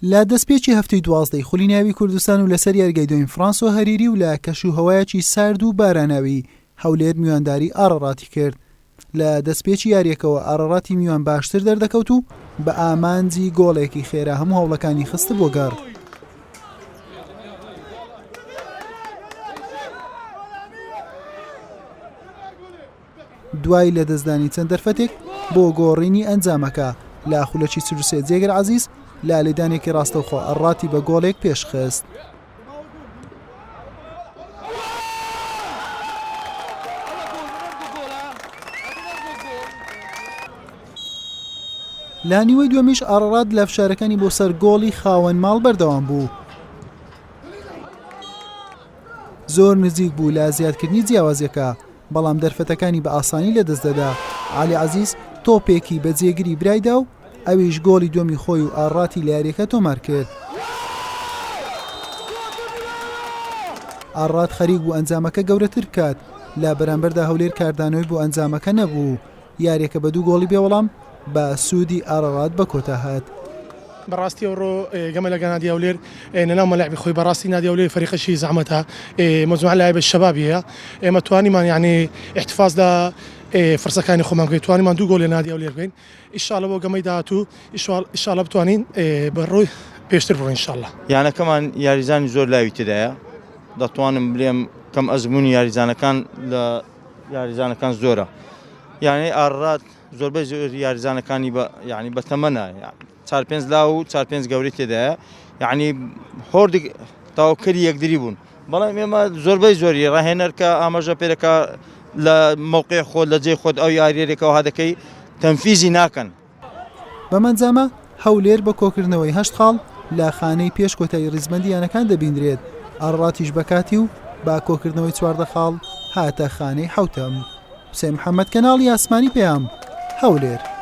لە دەستپێکی هەفتەی 12 خولی کوردستان و لەسەر یارگەی دویم فرانسۆ هەریری و لە کەشوهەوایەکی سارد و باراناوی هەولێر میوانداری ئارەڕاتی کرد. لە دەستپێکی یاریەکەوە ئارەڕاتی میوان باشتر دەردەکەوت و بە ئامانجی گۆڵێکی خێرا هەموو هەوڵەکانی خست بۆ گەڕ. دوای لە دەستدانی چەند دەرفەتێک بۆ گۆڕینی ئەنجامەکە لە خولەکی 43 جێگر عەزیز لە لێدانێکی ڕاستەوخۆ ئەڕاتی بە گۆڵێک پێشخست. لە نیوەی دووەمیش ئارەڕات لە فشارەکانی بۆ سەر گۆڵی خاوەن ماڵ بەردەوام بوو. زۆر نزیک بوو لە زیادکردنی جیاوازیەکە، بەڵام دەرفەتەکانی بە ئاسانی لە دەستدەدا. عەلی عەزیز تۆپێکی بە جێگیری برایدا و ئەویش گۆڵی دووەمی خۆی و ئاڕاتی لە یاریەکە تۆمار کرد. ئاڕات خەریک بوو ئەنجامەکە گەورەتر بکات، لە بەرامبەردا هەولێر کاردانەوەی بۆ ئەنجامەکە نەبوو. یاریەکە بە 2 گۆڵی بێوەڵام بە سوودی ئارەڕات بە کۆتا هات. بەڕاستی ئەوڕۆ گەمە لەگە نادی هەولێر نەناو مەلاعبی خۆی بەڕاستی نادی هەولێر فەریقەشی زەحمەتە مەجموعە لاعب الشەبابیە ئێمە توانیمان یعنی احتفاظ لە فرسەکانی خۆمان بکەین، توانیمان 2 گۆڵ لە نادی هەولێر بکەین. ئینشاڵڵا بۆ گەمەی داهاتوو ئینشاڵڵا بتوانین بەڕۆی پێشتر بڕۆین ئینشاڵڵا. یانەکەمان یاریزانی زۆر لاوی تدایە، دەتوانم بڵێم کەم ئەزمموی یاریزانەکان لە یاریزانەکان زۆرە. یعنی ئارڕات زۆربەی زۆر یاریزانەکانی یعنی بە تەمەنە 4-5 لاو و 4-5 گەوری تێدایە، یعنی هۆردێک تاوکەری یەکدری بوون، بەڵام ئێمە زۆربەی زۆری ڕاهێنەر کە ئاماژە پێرەکە لە مووقعی خۆت لە جێی خۆت ئەو یاریێکەوە هەدەکەی تەنفیزی ناکەن. بەمەنجامە هەولێر بە کۆکردنەوەی 8 خاڵ لە خانەی پێش کۆتایی ڕیزبەندیانەکان دەبیندرێت. ئاڕاتیش بەکاتی و با کۆکردنەوەی 14 خاڵ هاتە خانەی حوتەم. حوسێن محەممەد کەناڵی ئاسمانی پێیام هەولێر.